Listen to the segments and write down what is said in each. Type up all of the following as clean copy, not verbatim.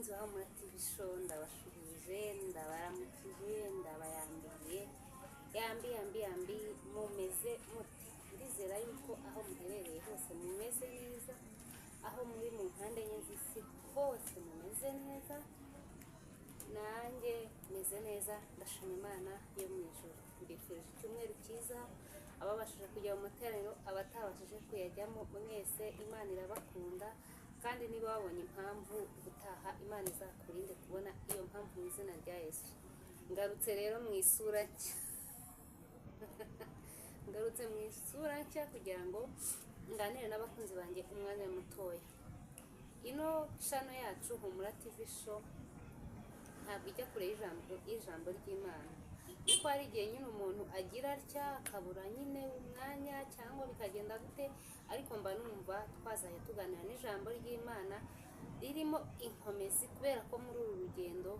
bakunzi ba HUMARA TV show, ndabashubije, ndabaramukije, ndabayambiye, yambi mumeze muti. Ndizera yuko aho muherereye hose mumeze neza, aho muri mu mpande enye z'isi hose mumeze neza, nanjye meze neza, ndashima Imana yo mu ijuru. Mbifurije icyumweru cyiza, ababashije kujya mu materaniro, abatabashije kuyajyamo, mwese Imana irabakunda, kandi niba wabonye impamvu gutaha, Imana izakurinde kubona iyo mpamvu mu izina rya Yesu. Ngarutse rero mu isura nshya ngarutse mu isura nshya kugira ngo nganire n'abakunzi banjye umwanya mutoya. Ino chano yacu HUMARA TV show ntabwo ijya kure y'ijambo ry'Imana, kuko hari igihe nyine umuntu agira atya akabura nyine umwanya cyangwa bikagenda gute, ariko mba numva twazajya tuganira n'ijambo ry'Imana ririmo inkomezi, kubera ko muri uru rugendo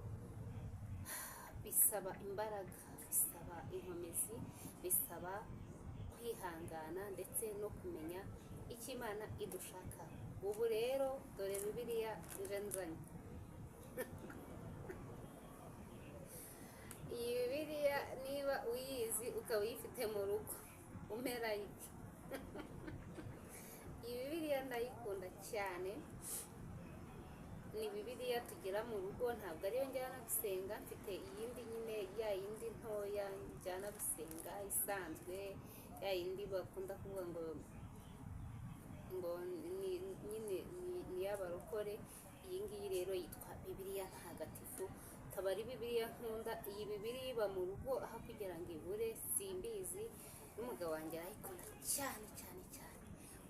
bisaba imbaraga, bisaba inkomezi, bisaba kwihangana ndetse no kumenya icyo Imana idushaka. Ubu rero dore Bibiliya nzanye iyi Bibiliya niba uyizi ukaba uyifite mu rugo umera iki iyi Bibiliya ndayikunda cyane. Ni Bibiliya tugira mu rugo, ntabwo ariyo njyana gusenga, mfite iyindi nyine ya yindi ntoya njyana gusenga isanzwe, ya yindi bakunda kuvuga ngo nyine ni y'abarokore. Iyi ngiyi rero yitwa Bibiliya ntagatifu, ikaba ari Bibiliya nkunda. Iyi Bibiliya iba mu rugo aho kugira ngo ibure, simbizi, n'umugabo wanjye arayikunda cyane cyane cyane.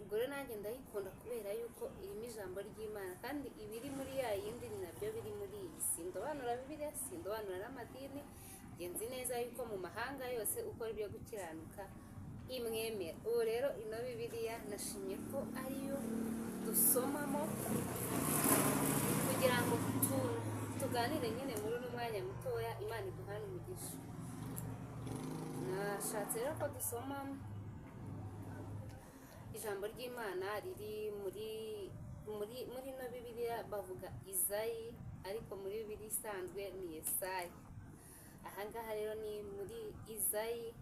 Ubwo rero nanjye ndayikunda kubera yuko irimo ijambo ry'Imana, kandi ibiri muri ya yindi ni nabyo biri muri iyi. Sindobanura Bibiliya, sindobanura n'amadini, nzi neza yuko mu mahanga yose ukora ibyo gukiranuka imwemera. Ubu rero ino Bibiliya nashimye ko ariyo dusomamo kugira ngo tuganire nyine muri uno mwanya mutoya, Imana iduhane umugisha. Nashatse rero ko dusoma ijambo ry'Imana riri muri ino Bibiliya. Bavuga Izayi, ariko muri Bibiliya isanzwe ni Yesaya. Ahangaha rero ni muri Izayi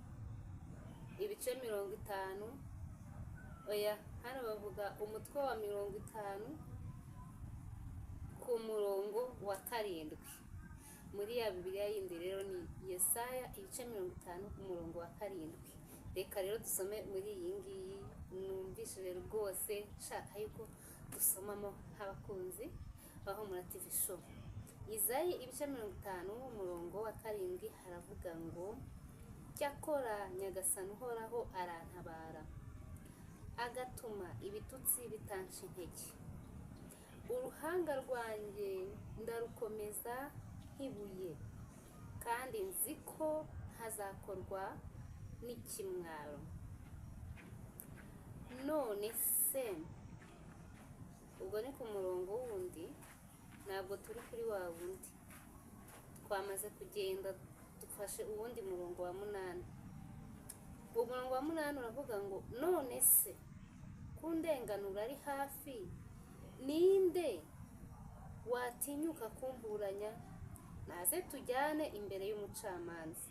ibice 50, oya hano bavuga umutwe wa 50 ku murongo wa 7. Muri ya Bibiliya yindi rero ni Yesaya ibice 50 ku murongo wa 7. Reka rero dusome muri iyi ngiyi, numvishije rwose nshaka yuko dusomamo abakunzi ba HUMARA TV show. Izayi ibice 50 umurongo wa 7 haravuga ngo, cyakora Nyagasani uhoraho arantabara, agatuma ibitutsi bitanca intege. Uruhanga rwanjye ndarukomeza nk'ibuye, kandi nzi ko hazakorwa n'ikimwaro. None se, ubwo ni ku murongo wundi, ntabwo turi kuri wa wundi, twamaze kugenda dufashe uwundi murongo wa 8. Umurongo wa 8 uravuga ngo, none se kundenganura ari hafi, ninde watinyuka kumburanya? Naze tujyane imbere y'umucamanza,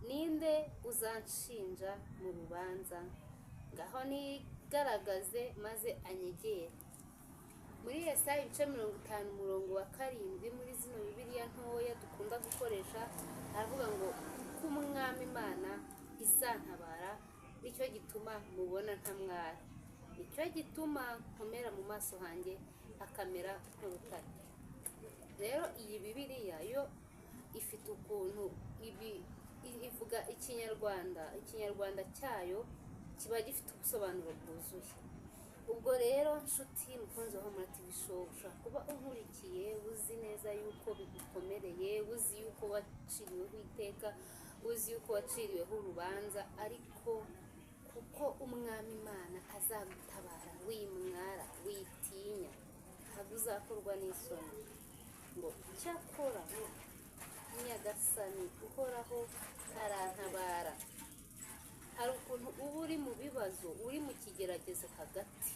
ninde uzanshinja mu rubanza? Ngaho nigaragaze maze anyegere. Muri Yesaya ibice 50 umurongo wa 7 muri zino Bibiliya ntoya dukunda gukoresha, aravuga ngo ko umwami Imana izantabara, nicyo gituma mubona ntamwara, nicyo gituma nkomera mu maso hanjye akamera nk'urutare. Rero iyi Bibiliya yo ifite ukuntu ivuga ikinyarwanda cyayo kiba gifite ubusobanuro bwuzuye. Ubwo rero nshuti mukunzi wa HUMARA TV show, ushobora kuba unkurikiye uzi neza yuko bigukomereye, uzi yuko waciriweho iteka, uzi yuko waciriweho urubanza, ariko kuko umwami Imana azagutabara, wimwara, witinya, ntabwo uzakorwa n'isoni. Ngo cyakora Nyagasani uhoraho arantabara. Hari ukuntu uba uri mu bibazo, uri mu kigeragezo hagati,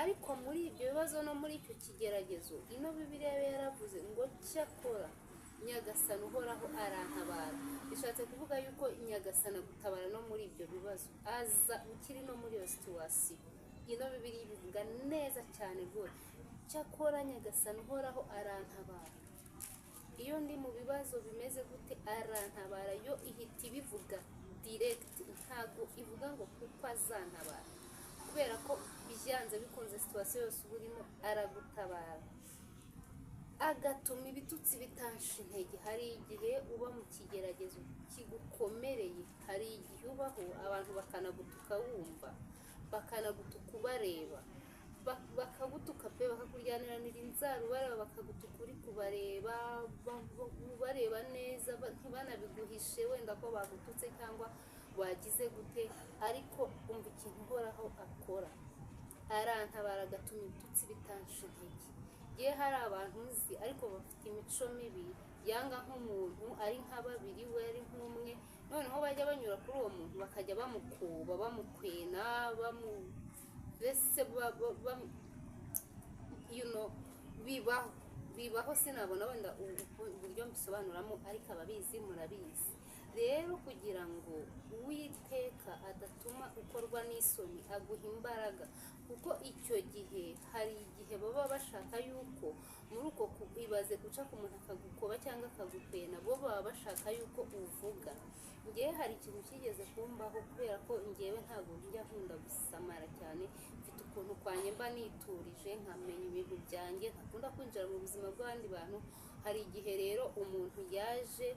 ariko muri ibyo bibazo no muri icyo kigeragezo ino Bibiliya yaravuze ngo cyakora Nyagasani uhoraho arantabara. Bishatse kuvuga yuko Nyagasani agutabara no muri ibyo bibazo, aza ukiri no muri iyo situwasiyo. Ino Bibiliya ibivuga neza cyane rwose, cyakora Nyagasani uhoraho arantabara. Iyo ndi mu bibazo bimeze gute arantabara, yo ihita ibivuga direct, ntago ivuga ngo kuko azantabara, kubera ko byanze bikunze situwasiyo yose urimo aragutabara, agatuma ibitutsi bitansha intege. Hari igihe uba mu kigeragezo kigukomereye, hari igihe ubaho abantu bakanagutuka wumva, bakanagutuka ubareba, bakagutuka pe, bakakuryanira inzara ubareba, bakagutuka uri kubareba, ubareba neza, ntibanabiguhishe wenda ko bagututse cyangwa wagize gute, ariko umva ikintu uhoraho akora, arantabara agatuma ibitutsi bitansha intege. Ye hari abantu nzi ariko bafite imico mibi, yanga nk'umuntu ari nka babiri we ari nk'umwe, noneho bajya banyura kuri uwo muntu bakajya bamukuba, bamukwena, bibaho sinabona wenda uburyo mbisobanuramo, ariko ababizi murabizi. Rero kugira ngo Uwiteka adatuma ukorwa n'isoni, aguha imbaraga, kuko icyo gihe hari igihe baba bashaka yuko muri uko ibaze guca ku muntu akagukoba cyangwa akagukwena, bo baba bashaka yuko uvuga. Ngewe hari ikintu kigeze kumbaho, kubera ko ngewe ntabwo njya nkunda gusamara cyane, mfite ukuntu kwanjye mba niturije nkamenya ibintu byanjye, ntakunda kwinjira mu buzima bw'abandi bantu. Hari igihe rero umuntu yaje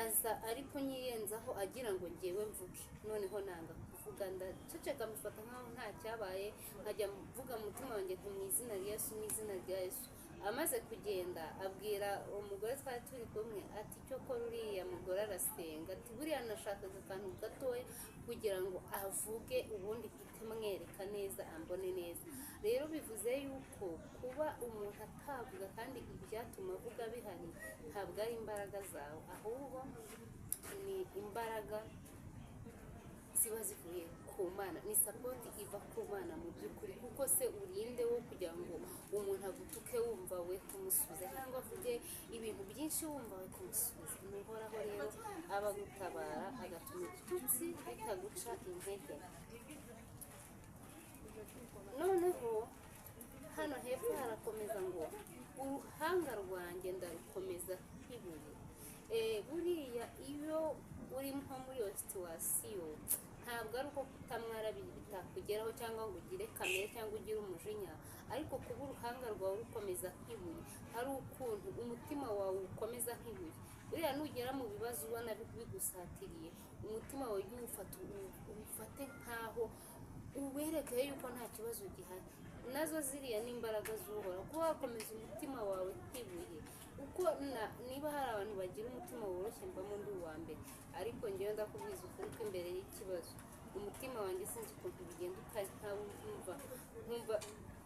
aza ari kunyiyenzaho agira ngo ngewe mvuge, noneho nanga kuvuga, ndaceceka mufata nkaho nta cyabaye, nkajya mvuga mu mutima wanjye nti mu izina rya Yesu, mu izina rya Yesu. Amaze kugenda abwira umugore twari turi kumwe ati cyo ko uriya mugore arasenga, ati buriya nashakaga akantu gatoya kugira ngo avuge, ubundi mfite mwereka neza, ambone neza. Rero bivuze yuko kuba umuntu atavuga kandi ibyatuma avuga bihari, ntabwo ari imbaraga zawe, ahubwo ni imbaraga ziba zivuye ku Mana, ni sapoti iva ku Mana mu by'ukuri. Kuko se urinde wo kugira ngo umuntu agutuke wumva we kumusubiza, cyangwa avuge ibintu byinshi wumva we kumusubiza. Ni Uhoraho rero aba agutabara, agatuma ibitutsi bitaguca intege. Noneho hano hepfo harakomeza ngo uruhanga rwanjye ndarukomeza nk'ibuye. Buriya iyo uri nko muri iyo situwasiyo, ntabwo ari uko kutamwara bitakugeraho cyangwa ngo ugire kamere cyangwa ugire umujinya, ariko kuba uruhanga rwawe rukomeza nk'ibuye, hari ukuntu umutima wawe ukomeza nk'ibuye. Buriya nugera mu bibazo ubona bigusatiriye, umutima wawe ufate nkaho ubereke yuko nta kibazo gihari. Nazo ziriya ni imbaraga z'Uhoraho, kuba wakomeza umutima wawe nk'ibuye. Kuko niba hari abantu bagira umutima woroshye, mbamo ndi uwa mbere, ariko ngewe ndakubwiza ukuri ko imbere y'ikibazo umutima wanjye sinzi ukuntu bigenda, nkumva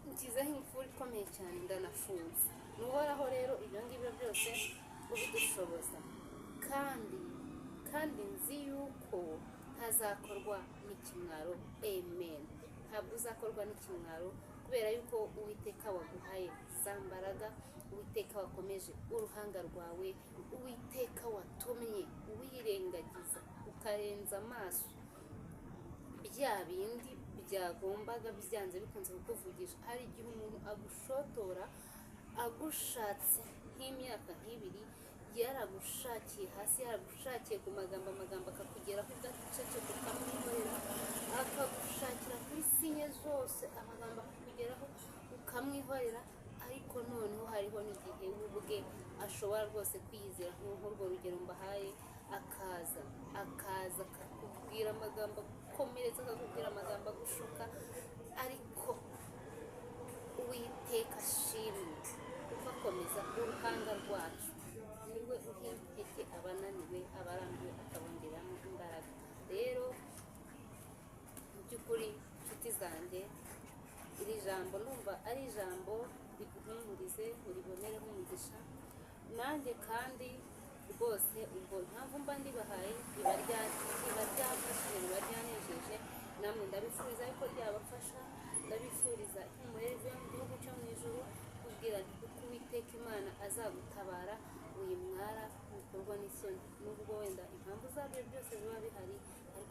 nshyizeho imfura ikomeye cyane, ndanafunze. Ni Uhoraho rero ibyo ngibyo byose ubidushoboza, kandi nzi yuko ntazakorwa n'ikimwaro. Amen. Ntabwo uzakorwa n'ikimwaro, kubera yuko Uwiteka waguhaye za mbaraga, Uwiteka wakomeje uruhanga rwawe, Uwiteka watumye wirengagiza ukarenza amaso bya bindi byagombaga byanze bikunze kukuvugisha. Hari igihe umuntu agushotora agushatse nk'imyaka nk'ibiri, yaragushakiye hasi, yaragushakiye ku magambo akakugeraho ugaceceka ukamwihorera, akagushakira kuri sinye zose amagambo akakugeraho ukamwihorera. Ariko noneho hariho n'igihe we ubwe ashobora rwose kwiyizera, nk'urwo rugero mbahaye, akaza akakubwira amagambo akomeretsa, akakubwira amagambo agushuka, ariko Uwiteka ashimwe kuko akomeza uruhanga rwacu. Niwe uha intege abananiwe, abarambiwe akabongeramo imbaraga. Rero mu by'ukuri inshuti zanjye, iri jambo ndumva ari ijambo riguhumurize, uribonereho umugisha. Nanjye kandi rwose ubwo mpamvu mba ndibahaye riba ryafashije, riba ryanejeje, namwe ndabifuriza yuko ryabafasha, ndabifuriza ihumure mu gihugu cyo mu ijuru, kubwira uko Uwiteka Imana azagutabara uyimwara ntukorwa n'isoni, nubwo wenda impamvu zabyo byose biba bihari, ariko